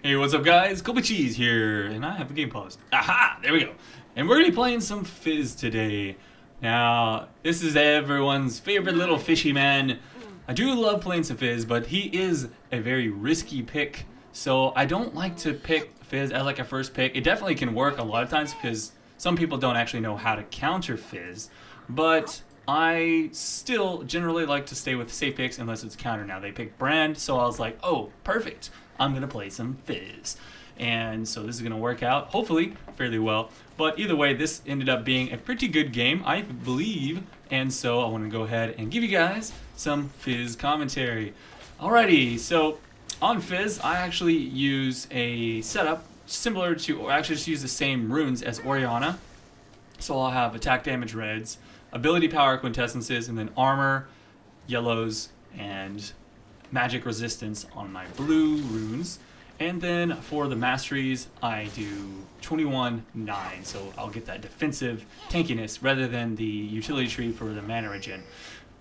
Hey, what's up, guys? Kobe Cheese here, and I have the game paused. Aha! There we go. And we're gonna be playing some Fizz today. Now, this is everyone's favorite little fishy man. I do love playing some Fizz, but he is a very risky pick, so I don't like to pick Fizz as like a first pick. It definitely can work a lot of times because some people don't actually know how to counter Fizz, but I still generally like to stay with safe picks unless it's a counter. Now, they picked Brand, so I was like, oh, perfect. I'm going to play some Fizz. And so this is going to work out, hopefully, fairly well. But either way, this ended up being a pretty good game, I believe. And so I want to go ahead and give you guys some Fizz commentary. Alrighty, so on Fizz, I actually use a setup similar to, or actually just use the same runes as Oriana. So I'll have attack damage reds, ability power quintessences, and then armor, yellows, and magic resistance on my blue runes. And then for the masteries, I do 21-9, so I'll get that defensive tankiness rather than the utility tree for the mana regen.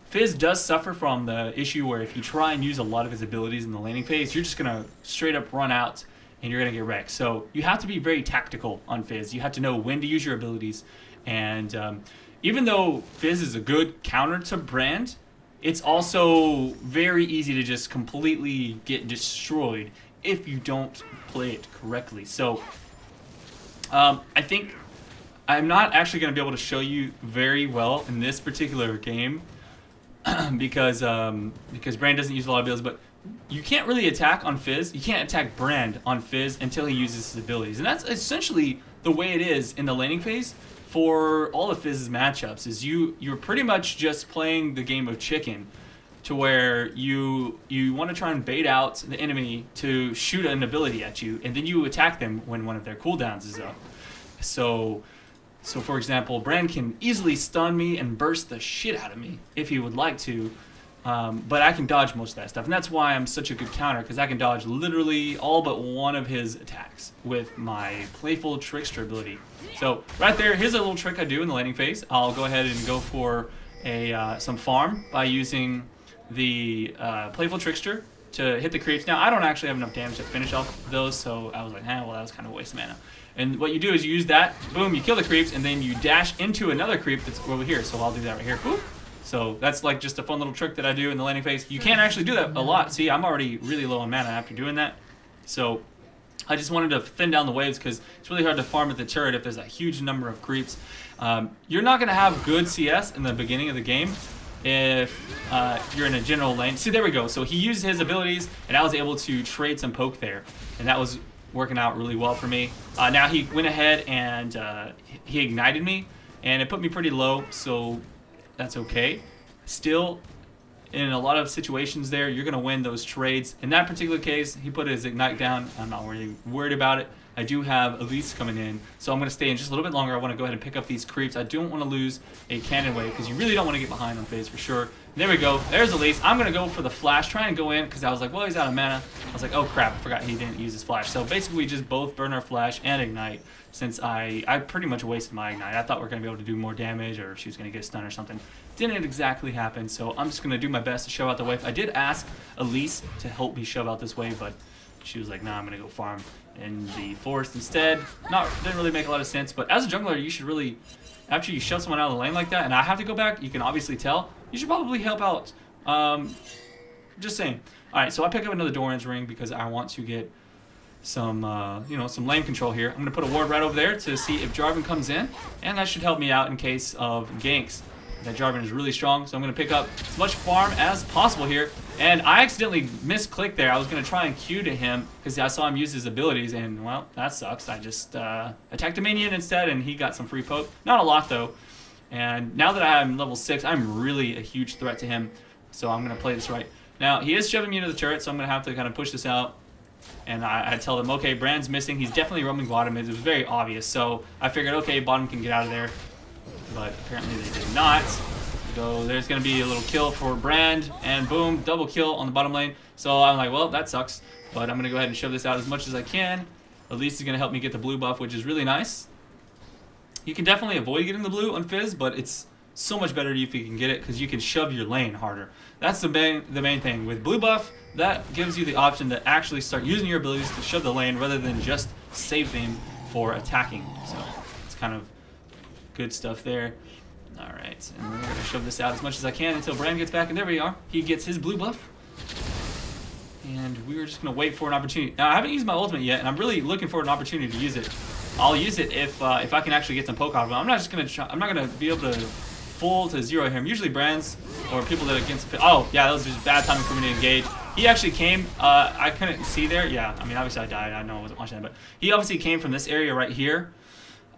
Fizz does suffer from the issue where if you try and use a lot of his abilities in the laning phase, you're just going to straight up run out and you're going to get wrecked. So you have to be very tactical on Fizz. You have to know when to use your abilities. And even though Fizz is a good counter to Brand, it's also very easy to just completely get destroyed if you don't play it correctly. So I think I'm not actually going to be able to show you very well in this particular game because Brand doesn't use a lot of abilities, but you can't really attack on Fizz. You can't attack Brand on Fizz until he uses his abilities. And that's essentially the way it is in the laning phase for all of Fizz's matchups, is you're pretty much just playing the game of chicken, to where you want to try and bait out the enemy to shoot an ability at you, and then you attack them when one of their cooldowns is up. So for example, Brand can easily stun me and burst the shit out of me if he would like to, but I can dodge most of that stuff, and that's why I'm such a good counter, because I can dodge literally all but one of his attacks with my Playful Trickster ability. So right there, here's a little trick I do in the laning phase. I'll go ahead and go for some farm by using the Playful Trickster to hit the creeps. Now, I don't actually have enough damage to finish off those, so I was like, well, that was kind of a waste of mana. And what you do is you use that, boom, you kill the creeps, and then you dash into another creep that's over here. So I'll do that right here. Boop. So that's like just a fun little trick that I do in the laning phase. You can't actually do that a lot. See, I'm already really low on mana after doing that. So I just wanted to thin down the waves because it's really hard to farm at the turret if there's a huge number of creeps. You're not going to have good CS in the beginning of the game if you're in a general lane. See, there we go. So he used his abilities, and I was able to trade some poke there. And that was working out really well for me. Now he went ahead and he ignited me, and it put me pretty low, so that's okay. Still, in a lot of situations there, you're going to win those trades. In that particular case, he put his ignite down. I'm not really worried about it. I do have Elise coming in, so I'm going to stay in just a little bit longer. I want to go ahead and pick up these creeps. I don't want to lose a cannon wave because you really don't want to get behind on phase for sure. There we go. There's Elise. I'm going to go for the flash, try and go in because I was like, well, he's out of mana. I was like, oh, crap. I forgot he didn't use his flash. So basically, we just both burn our flash and ignite since I pretty much wasted my ignite. I thought we were going to be able to do more damage or she was going to get stunned or something. Didn't exactly happen, so I'm just going to do my best to shove out the wave. I did ask Elise to help me shove out this wave, but she was like, nah, I'm going to go farm in the forest instead. Didn't really make a lot of sense, but as a jungler, you should really, after you shove someone out of the lane like that, and I have to go back, you can obviously tell, you should probably help out. Just saying. Alright, so I pick up another Doran's ring because I want to get some, some lane control here. I'm going to put a ward right over there to see if Jarvan comes in, and that should help me out in case of ganks. That Jarvan is really strong, so I'm going to pick up as much farm as possible here. And I accidentally misclicked there. I was going to try and Q to him because I saw him use his abilities, and, well, that sucks. I just attacked a minion instead, and he got some free poke. Not a lot, though. And now that I'm level 6, I'm really a huge threat to him, so I'm going to play this right. Now, he is shoving me into the turret, so I'm going to have to kind of push this out. And I tell them, okay, Brand's missing. He's definitely roaming bottom. It was very obvious, so I figured, okay, bottom can get out of there. But apparently they did not. So there's going to be a little kill for Brand, and boom, double kill on the bottom lane. So I'm like, well, that sucks, but I'm going to go ahead and shove this out as much as I can. Elise is going to help me get the blue buff, which is really nice. You can definitely avoid getting the blue on Fizz, but it's so much better if you can get it, because you can shove your lane harder. That's the main thing. With blue buff, that gives you the option to actually start using your abilities to shove the lane rather than just save them for attacking. So it's kind of good stuff there. Alright, and we're going to shove this out as much as I can until Bran gets back, and there we are. He gets his blue buff. And we're just going to wait for an opportunity. Now, I haven't used my ultimate yet, and I'm really looking for an opportunity to use it. I'll use it if I can actually get some poke out of him. I'm not just going to try, I'm not going to be able to full to zero him. Usually Brands or people that are against... Oh, yeah, that was just bad timing for me to engage. He actually came, I couldn't see there. Yeah, I mean, obviously I died. I know I wasn't watching that, but he obviously came from this area right here.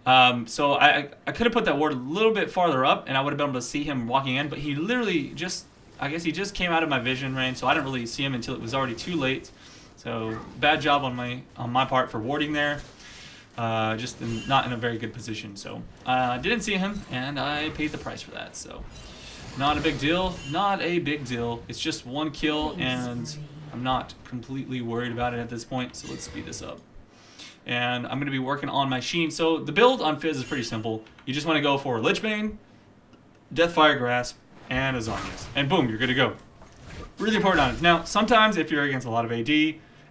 So I could have put that ward a little bit farther up, and I would have been able to see him walking in, but he literally just... I guess he just came out of my vision range, so I didn't really see him until it was already too late. So bad job on my part for warding there. Just not in a very good position. So didn't see him, and I paid the price for that. So not a big deal. Not a big deal. It's just one kill, and I'm not completely worried about it at this point. So let's speed this up. And I'm going to be working on my Sheen. So the build on Fizz is pretty simple. You just want to go for Lichbane, Deathfire Grasp, and a Zhonya's, and boom, you're good to go. Really important on it. Now, sometimes if you're against a lot of AD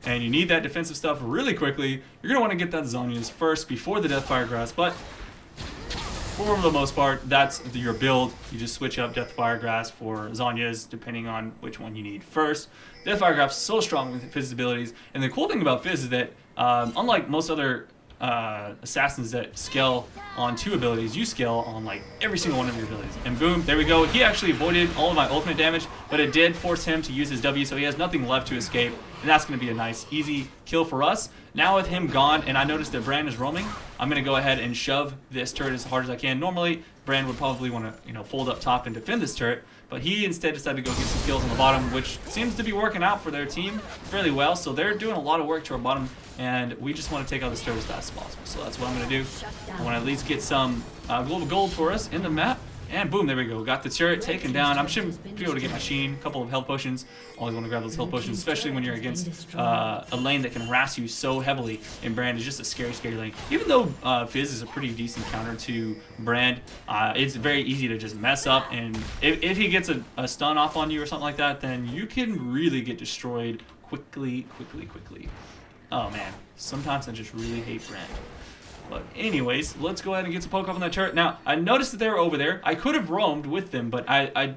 and you need that defensive stuff really quickly, you're going to want to get that Zhonya's first before the Deathfire Grasp, but for the most part, that's your build. You just switch up Deathfire Grasp for Zhonya's depending on which one you need first. Deathfire Grasp is so strong with Fizz's abilities, and the cool thing about Fizz is that unlike most other assassins that scale on 2 abilities, you scale on like every single one of your abilities. And boom, there we go. He actually avoided all of my ultimate damage, but it did force him to use his W, so he has nothing left to escape, and that's going to be a nice, easy kill for us. Now with him gone, and I noticed that Bran is roaming, I'm going to go ahead and shove this turret as hard as I can. Normally, Bran would probably want to, fold up top and defend this turret, but he instead decided to go get some kills on the bottom, which seems to be working out for their team fairly well. So they're doing a lot of work to our bottom, and we just want to take out this turret as fast as possible. So that's what I'm going to do. I want to at least get some global gold for us in the map. And boom, there we go. Got the turret taken down. I should be able to get my Sheen, a couple of health potions. Always want to grab those health potions, especially when you're against a lane that can harass you so heavily. And Brand is just a scary, scary lane. Even though Fizz is a pretty decent counter to Brand, it's very easy to just mess up. And if he gets a stun off on you or something like that, then you can really get destroyed quickly. Oh man, sometimes I just really hate Brand. But anyways, let's go ahead and get some poke off on that turret. Now, I noticed that they were over there. I could have roamed with them, but I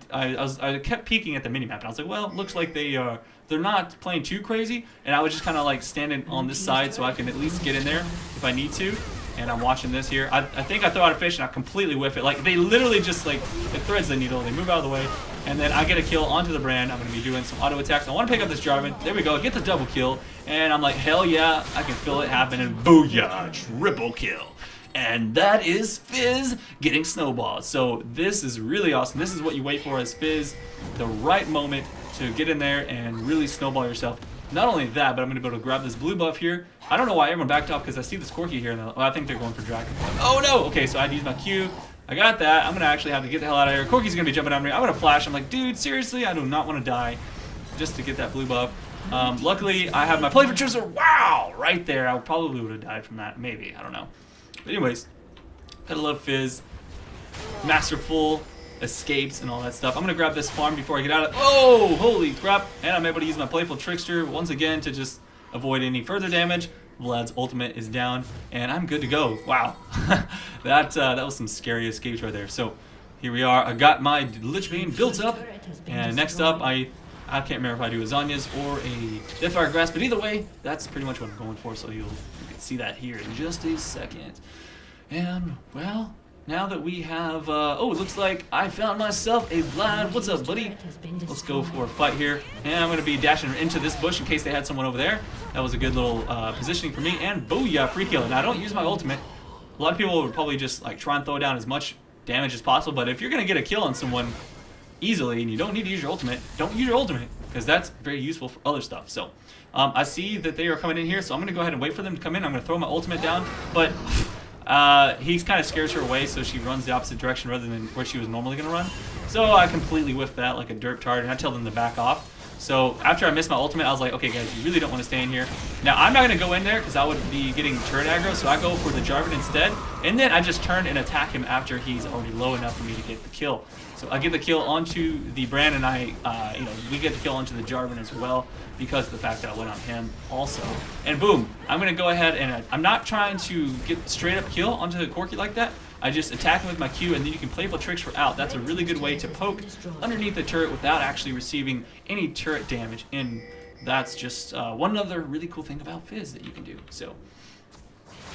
kept peeking at the minimap, and I was like, well, it looks like they're not playing too crazy, and I was just kind of like standing on this side so I can at least get in there if I need to. And I'm watching this here. I think I throw out a fish and I completely whiff it. Like, they literally just like, it threads the needle, they move out of the way, and then I get a kill onto the Brand. I'm going to be doing some auto attacks. I want to pick up this Jarvan. There we go, get the double kill. And I'm like, hell yeah, I can feel it happen, and booyah, triple kill. And that is Fizz getting snowballed. So this is really awesome. This is what you wait for as Fizz, the right moment to get in there and really snowball yourself. Not only that, but I'm going to be able to grab this blue buff here. I don't know why everyone backed off, because I see this Corki here. And I think they're going for Dragon. Oh no! Okay, so I had to use my Q. I got that. I'm going to actually have to get the hell out of here. Corki's going to be jumping on me. I'm going to flash. I'm like, dude, seriously? I do not want to die just to get that blue buff. Luckily, I have my play for Chooser. Wow! Right there. I probably would have died from that. Maybe. I don't know. But anyways, gotta love Fizz. Masterful escapes and all that stuff. I'm gonna grab this farm before I get out of... Oh! Holy crap! And I'm able to use my Playful Trickster once again to just avoid any further damage. Vlad's ultimate is down, and I'm good to go. Wow. that was some scary escapes right there. So, here we are. I got my Lichbane built up, and next up, I can't remember if I do a Zhonya's or a Deathfire Grasp, but either way, that's pretty much what I'm going for, so you can see that here in just a second. And, well, now that we have, oh, it looks like I found myself a Vlad. What's up, buddy? Let's go for a fight here. And I'm going to be dashing into this bush in case they had someone over there. That was a good little positioning for me. And booyah, free kill. Now, I don't use my ultimate. A lot of people would probably just like try and throw down as much damage as possible, but if you're going to get a kill on someone easily and you don't need to use your ultimate, don't use your ultimate, because that's very useful for other stuff. So I see that they are coming in here, so I'm going to go ahead and wait for them to come in. I'm going to throw my ultimate down, but he kind of scares her away, so she runs the opposite direction rather than where she was normally going to run. So I completely whiffed that like a derp tard, and I tell them to back off. So after I missed my ultimate, I was like, okay guys, you really don't want to stay in here. Now I'm not going to go in there because I would be getting turret aggro, so I go for the Jarvan instead. And then I just turn and attack him after he's already low enough for me to get the kill. So I get the kill onto the Brand, and we get the kill onto the Jarvan as well because of the fact that I went on him also. And boom, I'm going to go ahead and I'm not trying to get straight up kill onto the Corki like that. I just attack him with my Q, and then you can playful tricks for out. That's a really good way to poke underneath the turret without actually receiving any turret damage. And that's just one other really cool thing about Fizz that you can do. So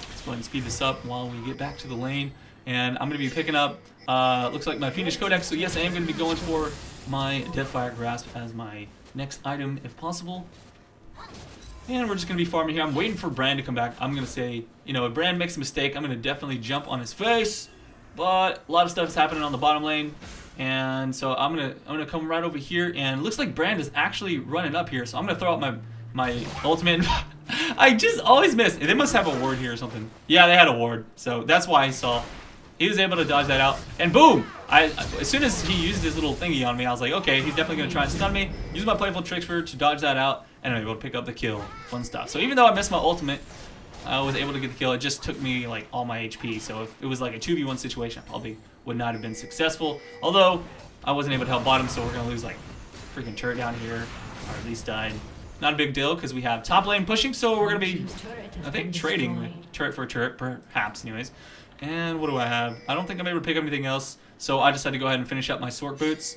let's go ahead and speed this up while we get back to the lane. And I'm going to be picking up, looks like my Fiendish Codex. So yes, I am going to be going for my Deathfire Grasp as my next item if possible. And we're just going to be farming here. I'm waiting for Brand to come back. I'm going to say, you know, if Brand makes a mistake, I'm going to definitely jump on his face. But a lot of stuff is happening on the bottom lane. And so I'm gonna come right over here. And it looks like Brand is actually running up here. So I'm going to throw out my ultimate. I just always miss. They must have a ward here or something. Yeah, they had a ward. So that's why he saw. He was able to dodge that out. And boom! As soon as he used his little thingy on me, I was like, okay, he's definitely going to try and stun me. Use my playful tricks to dodge that out. And I'm able to pick up the kill. One stop. So even though I missed my ultimate, I was able to get the kill. It just took me like all my HP. So if it was like a 2v1 situation, I probably would not have been successful. Although I wasn't able to help bottom, so we're going to lose like freaking turret down here. Or at least died. Not a big deal because we have top lane pushing. So we're going to be, I think, trading turret for turret, perhaps anyways. And what do I have? I don't think I'm able to pick up anything else. So I decided to go ahead and finish up my Sork Boots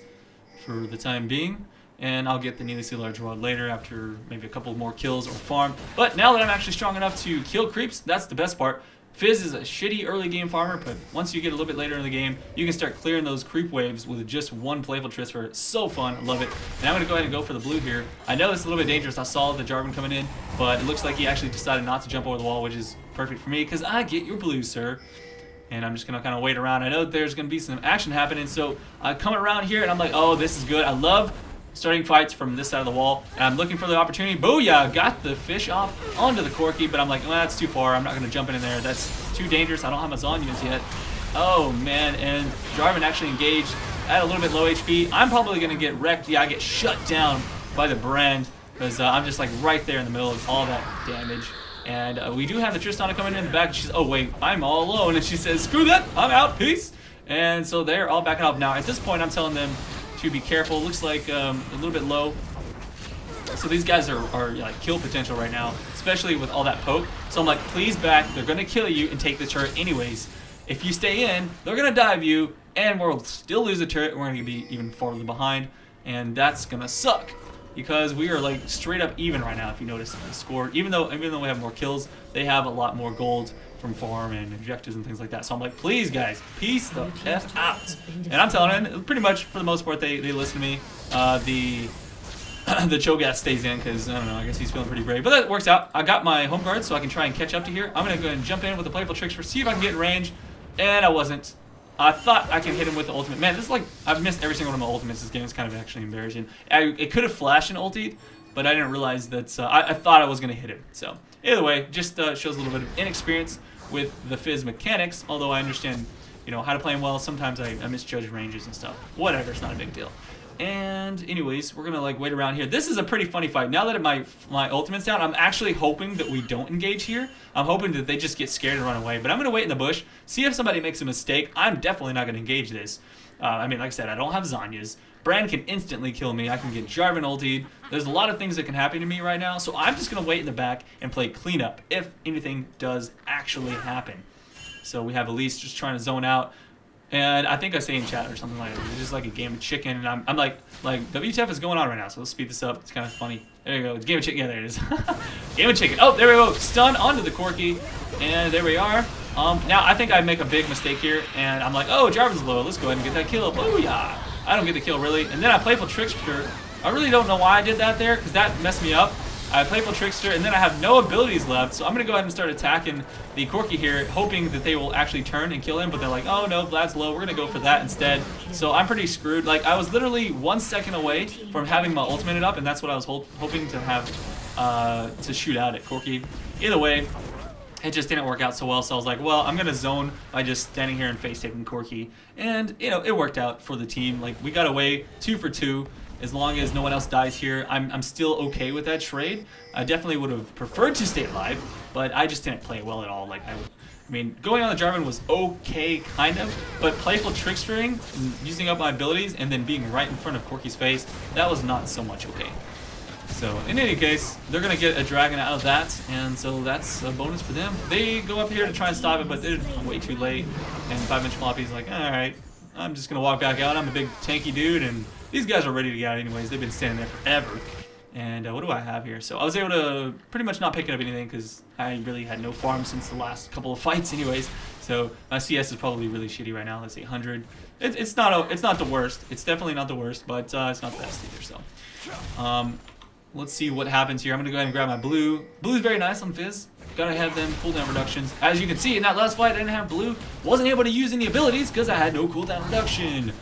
for the time being. And I'll get the Neely Sea Large Rod later after maybe a couple more kills or farm. But now that I'm actually strong enough to kill creeps, that's the best part. Fizz is a shitty early game farmer, but once you get a little bit later in the game, you can start clearing those creep waves with just one playful transfer. It's so fun. I love it. And I'm going to go ahead and go for the blue here. I know it's a little bit dangerous. I saw the Jarvan coming in, but it looks like he actually decided not to jump over the wall, which is perfect for me because I get your blue, sir. And I'm just going to kind of wait around. I know there's going to be some action happening, so I come around here and I'm like, oh, this is good. I love starting fights from this side of the wall, and I'm looking for the opportunity. Booyah! Got the fish off onto the Corki, but I'm like, well, that's too far. I'm not going to jump in there. That's too dangerous. I don't have my Zonyas yet. Oh, man, and Jarvan actually engaged at a little bit low HP. I'm probably going to get wrecked. Yeah, I get shut down by the Brand because I'm just like right there in the middle of all that damage. And we do have the Tristana coming in the back. She's, oh, wait, I'm all alone. And she says, screw that. I'm out. Peace. And so they're all backing up. Now, at this point, I'm telling them to be careful. Looks like a little bit low. So these guys are like kill potential right now, especially with all that poke. So I'm like, please back. They're going to kill you and take the turret anyways. If you stay in, they're going to dive you, and we'll still lose the turret. We're going to be even farther behind, and that's going to suck. Because we are like straight up even right now, if you notice the score. Even though we have more kills, they have a lot more gold from farm and objectives and things like that. So I'm like, please guys, peace the F out. And I'm telling them, pretty much for the most part, they listen to me. The Cho'Gath stays in because, I don't know, I guess he's feeling pretty brave. But that works out. I got my home guard so I can try and catch up to here. I'm going to go ahead and jump in with the playful tricks for see if I can get in range. And I wasn't. I thought I can hit him with the ultimate. Man, this is like, I've missed every single one of my ultimates this game. It's kind of actually embarrassing. It could have flashed an ulti, but I didn't realize that, I thought I was going to hit him. So, either way, just shows a little bit of inexperience with the Fizz mechanics, although I understand, you know, how to play him well. Sometimes I misjudge ranges and stuff. Whatever, it's not a big deal. And anyways, we're gonna like wait around here. This is a pretty funny fight. Now that my ultimate's down, I'm actually hoping that we don't engage here. I'm hoping that they just get scared and run away. But I'm gonna wait in the bush, see if somebody makes a mistake. I'm definitely not gonna engage this. I mean, like I said, I don't have Zonyas. Brand can instantly kill me. I can get Jarvan ultied. There's a lot of things that can happen to me right now. So I'm just gonna wait in the back and play cleanup if anything does actually happen. So we have Elise just trying to zone out. And I think I say in chat or something like that. It's just like a game of chicken, and I'm like WTF is going on right now, so let's speed this up. It's kind of funny. There you go. It's game of chicken. Yeah, there it is. Game of chicken. Oh, there we go. Stun onto the Corki, and there we are. Now I think I make a big mistake here, and I'm like, oh, Jarvan's low. Let's go ahead and get that kill. Booyah! I don't get the kill really, and then I playful trickster. I really don't know why I did that there, because that messed me up. I playful trickster, and then I have no abilities left, so I'm gonna go ahead and start attacking the Corki here, hoping that they will actually turn and kill him. But they're like, oh no, Vlad's low. We're gonna go for that instead. So I'm pretty screwed. Like I was literally 1 second away from having my ultimate up, and that's what I was hoping to have to shoot out at Corki. Either way, it just didn't work out so well. So I was like, well, I'm gonna zone by just standing here and face taking Corki, and you know it worked out for the team. Like we got away 2 for 2. as long as no one else dies here. I'm still okay with that trade. I definitely would have preferred to stay alive, but I just didn't play it well at all. Like I mean, going on the Jarvan was okay, kind of, but playful trickstering, using up my abilities, and then being right in front of Corki's face, that was not so much okay. So, in any case, they're going to get a dragon out of that, and so that's a bonus for them. They go up here to try and stop it, but they're way too late, and 5-inch Floppy's like, alright, I'm just going to walk back out. I'm a big tanky dude, and these guys are ready to get out anyways. They've been standing there forever. And what do I have here? So I was able to pretty much not pick up anything because I really had no farm since the last couple of fights anyways. So my CS is probably really shitty right now. Let's say 100. It's not the worst. It's definitely not the worst, but it's not the best either. So let's see what happens here. I'm going to go ahead and grab my blue. Blue is very nice on Fizz. Gotta have them cooldown reductions. As you can see in that last fight, I didn't have blue. Wasn't able to use any abilities because I had no cooldown reduction.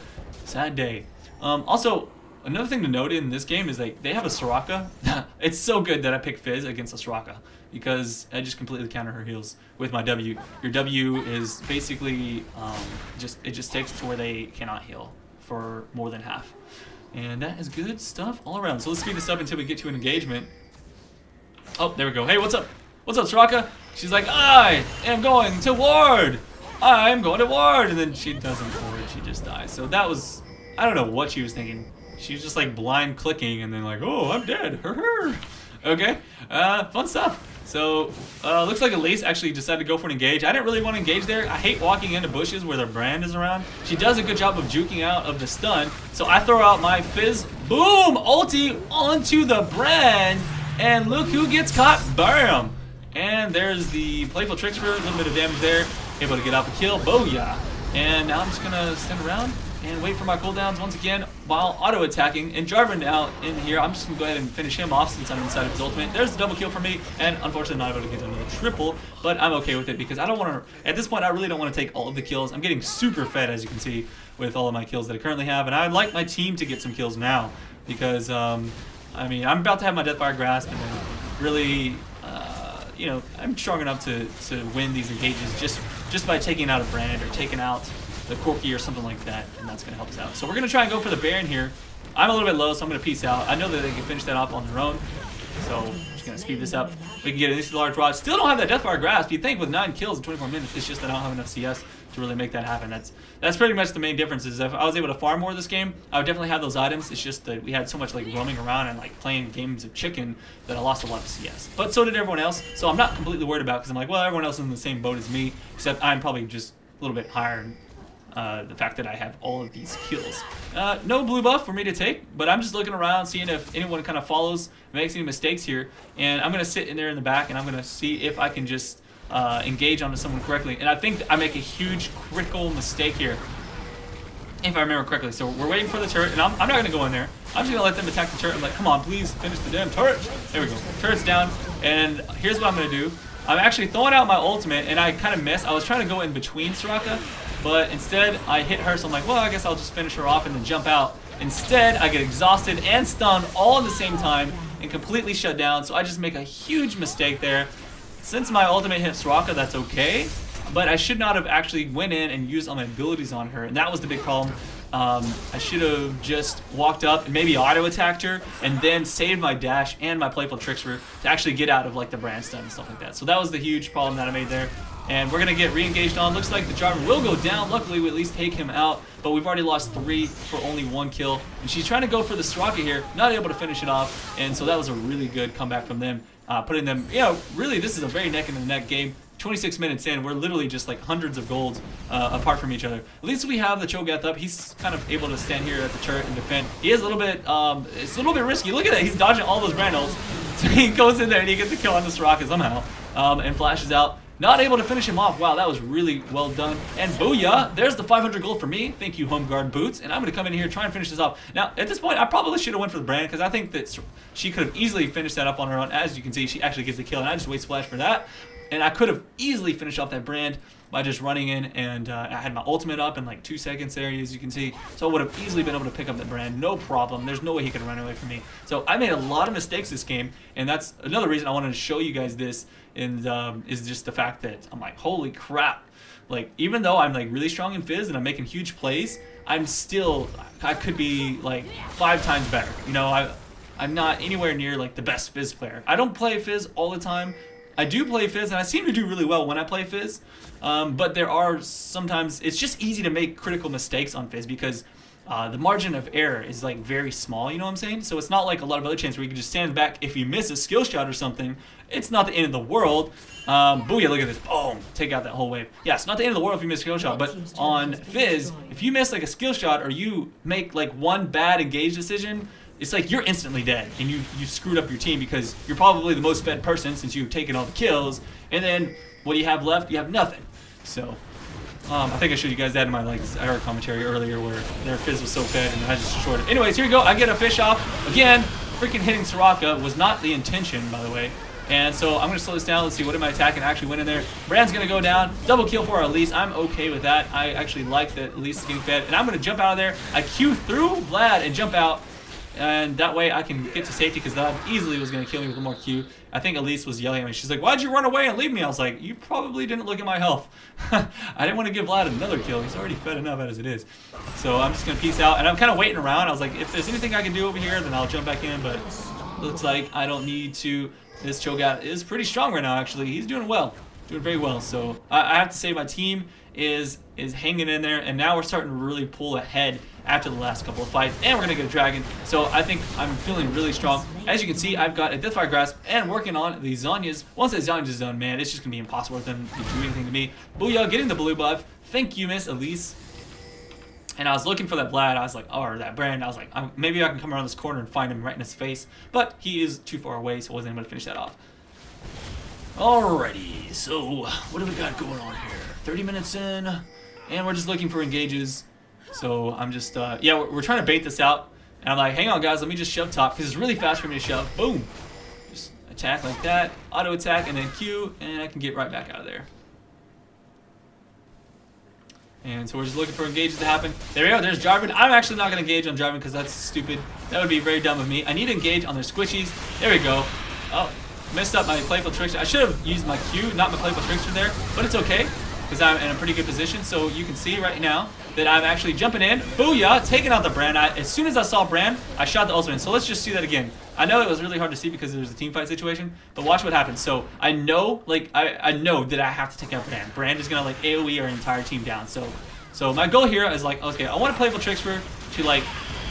Sad day. Also, another thing to note in this game is like they have a Soraka. It's so good that I picked Fizz against a Soraka because I just completely counter her heals with my W. Your W is basically it just takes to where they cannot heal for more than half. And that is good stuff all around. So let's speed this up until we get to an engagement. Oh, there we go. Hey, what's up? What's up, Soraka? She's like, I am going to ward. I'm going to ward. And then she doesn't ward. She just dies. So that was, I don't know what she was thinking. She was just like blind clicking and then like, oh, I'm dead. Okay. Fun stuff. So looks like Elise actually decided to go for an engage. I didn't really want to engage there. I hate walking into bushes where their brand is around. She does a good job of juking out of the stun. So I throw out my Fizz, boom, ulti onto the brand. And look who gets caught. Bam. And there's the playful trickster, a little bit of damage there. Able to get out the kill. Booyah. And now I'm just going to stand around and wait for my cooldowns once again while auto-attacking. And Jarvan now in here, I'm just going to go ahead and finish him off since I'm inside of his ultimate. There's the double kill for me, and unfortunately not able to get another triple, but I'm okay with it because I don't want to, at this point I really don't want to take all of the kills. I'm getting super fed, as you can see, with all of my kills that I currently have, and I'd like my team to get some kills now because, I mean, I'm about to have my Deathfire Grasp, and then really, you know, I'm strong enough to win these engages just by taking out a brand or taking out the Corki or something like that, and that's going to help us out. So we're going to try and go for the Baron here. I'm a little bit low, so I'm going to peace out. I know that they can finish that off on their own, so I'm just going to speed this up. We can get an initial large rod. Still don't have that Deathfire Grasp. You'd think with 9 kills in 24 minutes, it's just that I don't have enough CS to really make that happen. That's pretty much the main difference. Is if I was able to farm more this game, I would definitely have those items. It's just that we had so much like roaming around and like playing games of chicken that I lost a lot of CS. But so did everyone else, so I'm not completely worried about it because I'm like, well, everyone else is in the same boat as me, except I'm probably just a little bit higher. The fact that I have all of these kills. No blue buff for me to take, but I'm just looking around, seeing if anyone kind of follows, makes any mistakes here, and I'm going to sit in there in the back, and I'm going to see if I can just engage onto someone correctly. And I think I make a huge critical mistake here, if I remember correctly. So we're waiting for the turret, and I'm not going to go in there. I'm just going to let them attack the turret. I'm like, come on, please finish the damn turret. There we go. Turret's down, and here's what I'm going to do. I'm actually throwing out my ultimate, and I kind of missed. I was trying to go in between Soraka, but instead I hit her, so I'm like, well, I guess I'll just finish her off and then jump out. Instead, I get exhausted and stunned all at the same time and completely shut down, so I just make a huge mistake there. Since my ultimate hit Soraka, that's okay, but I should not have actually went in and used all my abilities on her, and that was the big problem. I should have just walked up and maybe auto-attacked her and then saved my dash and my playful trickster to actually get out of like the brand stun and stuff like that. So that was the huge problem that I made there. And we're going to get re-engaged on. Looks like the Jarvan will go down. Luckily, we at least take him out. But we've already lost 3 for only 1 kill. And she's trying to go for the Soraka here. Not able to finish it off. And so that was a really good comeback from them. Putting them, you know, really this is a very neck-and-neck game. 26 minutes in, we're literally just like hundreds of golds apart from each other. At least we have the Cho'Gath up. He's kind of able to stand here at the turret and defend. He is a little bit, it's a little bit risky. Look at that, he's dodging all those brand ults. So he goes in there and he gets a kill on the Soraka somehow and flashes out. Not able to finish him off. Wow, that was really well done. And booyah, there's the 500 gold for me. Thank you, Home Guard Boots. And I'm going to come in here and try and finish this off. Now, at this point, I probably should have went for the brand because I think that she could have easily finished that up on her own. As you can see, she actually gets the kill, and I just waste splash for that. and I could have easily finished off that brand by just running in, and I had my ultimate up in like 2 seconds there, as you can see. So I would have easily been able to pick up that brand, no problem. There's no way he could run away from me. So I made a lot of mistakes this game, and that's another reason I wanted to show you guys this, and is just the fact that I'm like, holy crap. Like, even though I'm like really strong in Fizz and I'm making huge plays, I could be like 5 times better. You know, I'm not anywhere near like the best Fizz player. I don't play Fizz all the time. I do play Fizz, and I seem to do really well when I play Fizz. But there are sometimes, it's just easy to make critical mistakes on Fizz because the margin of error is like very small, you know what I'm saying? So it's not like a lot of other chances where you can just stand back. If you miss a skill shot or something, it's not the end of the world. Booyah, look at this. Boom, take out that whole wave. Yeah, it's not the end of the world if you miss a skill shot, but on Fizz, if you miss like a skill shot or you make like one bad engage decision, it's like you're instantly dead, and you screwed up your team because you're probably the most fed person since you've taken all the kills, and then what do you have left? You have nothing. So I think I showed you guys that in my like error commentary earlier where their Fizz was so fed and I just destroyed it. Anyways, here we go. I get a fish off. Again, freaking hitting Soraka was not the intention, by the way. And so I'm going to slow this down. Let's see, what am I attacking? I actually went in there. Brand's going to go down. Double kill for Elise. I'm okay with that. I actually like that Elise is getting fed. And I'm going to jump out of there. I Q through Vlad and jump out. And that way I can get to safety because that easily was going to kill me with one more Q. I think Elise was yelling at me. She's like, why'd you run away and leave me? I was like, you probably didn't look at my health. I didn't want to give Vlad another kill. He's already fed enough as it is. So I'm just going to peace out. And I'm kind of waiting around. I was like, if there's anything I can do over here, then I'll jump back in. But looks like I don't need to. This Cho'Gath is pretty strong right now, actually. He's doing well. Doing very well. So I have to say my team is hanging in there. And now we're starting to really pull ahead after the last couple of fights, and we're gonna get a dragon. So I think I'm feeling really strong. As you can see, I've got a Deathfire Grasp and working on the Zhonya's. Once that Zhonya's is done, man, it's just gonna be impossible for them to do anything to me. Booyah, getting the blue buff. Thank you, Miss Elise. And I was looking for that Vlad. I was like, or that Brand. I was like, maybe I can come around this corner and find him right in his face. But he is too far away, so I wasn't able to finish that off. Alrighty, so what do we got going on here? 30 minutes in, and we're just looking for engages. So I'm just, yeah, we're trying to bait this out. And I'm like, hang on, guys, let me just shove top, because it's really fast for me to shove. Boom. Just attack like that, auto attack, and then Q, and I can get right back out of there. And so we're just looking for engages to happen. There we go, there's Jarvan. I'm actually not going to engage on Jarvan because that's stupid. That would be very dumb of me. I need to engage on their squishies. There we go. Oh, messed up my Playful Trickster. I should have used my Q, not my Playful Trickster there, but it's okay because I'm in a pretty good position. So you can see right now that I'm actually jumping in. Booyah, taking out the Brand. As soon as I saw Brand, I shot the ultimate. So let's just see that again. I know it was really hard to see because there was a team fight situation, but watch what happens. So I know, like, I know that I have to take out Brand. Brand is gonna like AoE our entire team down. So my goal here is like, okay, I want to Playful Trickster to like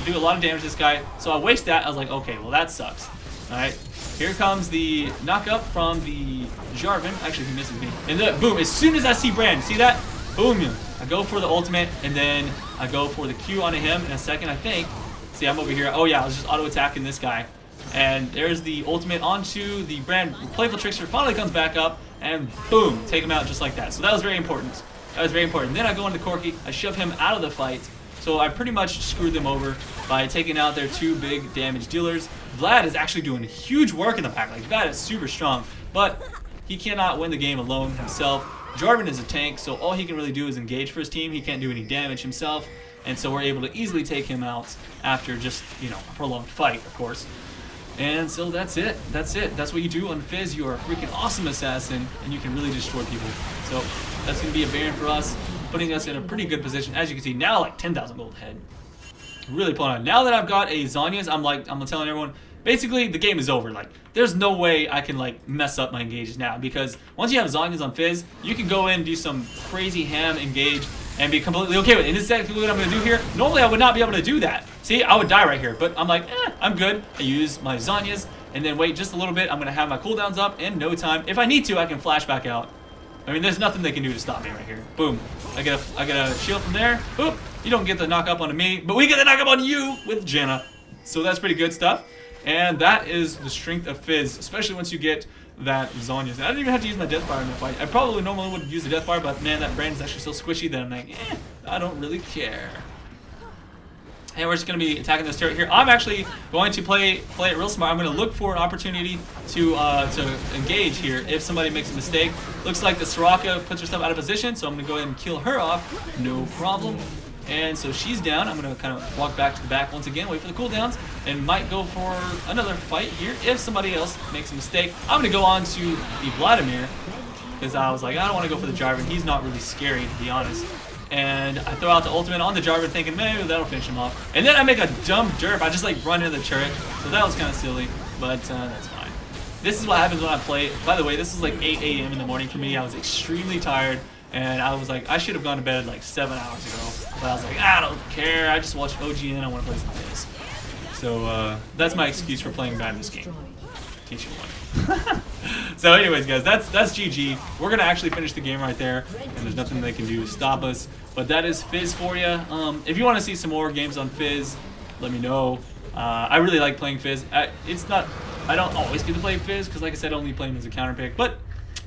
do a lot of damage to this guy. So I waste that. I was like, okay, well that sucks. All right, here comes the knock up from the Jarvan. Actually, he misses me. And then boom! As soon as I see Brand, see that? Boom! I go for the ultimate, and then I go for the Q onto him in a second, I think. See, I'm over here. Oh yeah, I was just auto attacking this guy. And there's the ultimate onto the Brand. Playful Trickster finally comes back up, and boom, take him out just like that. So that was very important. That was very important. Then I go into Corki, I shove him out of the fight. So I pretty much screwed them over by taking out their 2 big damage dealers. Vlad is actually doing huge work in the pack. Like, Vlad is super strong, but he cannot win the game alone himself. Jarvan is a tank, so all he can really do is engage for his team. He can't do any damage himself, and so we're able to easily take him out after just, you know, a prolonged fight, of course. And so that's it. That's it. That's what you do on Fizz. You are a freaking awesome assassin, and you can really destroy people. So that's going to be a Baron for us, putting us in a pretty good position. As you can see, now like 10,000 gold head. Really pulling on. Now that I've got a Zhonya's, I'm telling everyone, basically the game is over. Like, there's no way I can like mess up my engages now, because once you have Zhonya's on Fizz, you can go in and do some crazy ham engage and be completely okay with it. And this is exactly what I'm going to do here. Normally I would not be able to do that. See, I would die right here, but I'm like, I'm good. I use my Zhonya's and then wait just a little bit. I'm going to have my cooldowns up in no time. If I need to, I can flash back out. I mean, there's nothing they can do to stop me right here. Boom. I get a shield from there. Boop. You don't get the knock up onto me, but we get the knock up on you with Janna. So that's pretty good stuff. And that is the strength of Fizz, especially once you get that Zhonya's. I didn't even have to use my Deathfire in the fight. I probably normally would use the Deathfire, but man, that Brand is actually so squishy that I'm like, I don't really care. And we're just going to be attacking this turret here. I'm actually going to play it real smart. I'm going to look for an opportunity to engage here if somebody makes a mistake. Looks like the Soraka puts herself out of position, so I'm going to go ahead and kill her off. No problem. And so she's down. I'm going to kind of walk back to the back once again, wait for the cooldowns, and might go for another fight here if somebody else makes a mistake. I'm going to go on to the Vladimir because I was like, I don't want to go for the Jarvan. He's not really scary, to be honest. And I throw out the ultimate on the Jarvan thinking, maybe that'll finish him off. And then I make a dumb derp. I just like run into the turret. So that was kind of silly, but that's fine. This is what happens when I play. By the way, this is like 8 a.m. in the morning for me. I was extremely tired. And I was like, I should have gone to bed like 7 hours ago. But I was like, I don't care. I just watched OGN. I want to play some Fizz. So that's my excuse for playing bad in this game. In case you wonder. So anyways, guys, that's GG. We're going to actually finish the game right there. And there's nothing they can do to stop us. But that is Fizz for you. If you want to see some more games on Fizz, let me know. I really like playing Fizz. I don't always get to play Fizz because, like I said, I only play him as a counter pick. But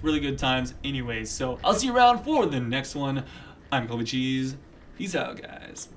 really good times anyways. So I'll see you around for the next one. I'm Kobe Cheese. Peace out, guys.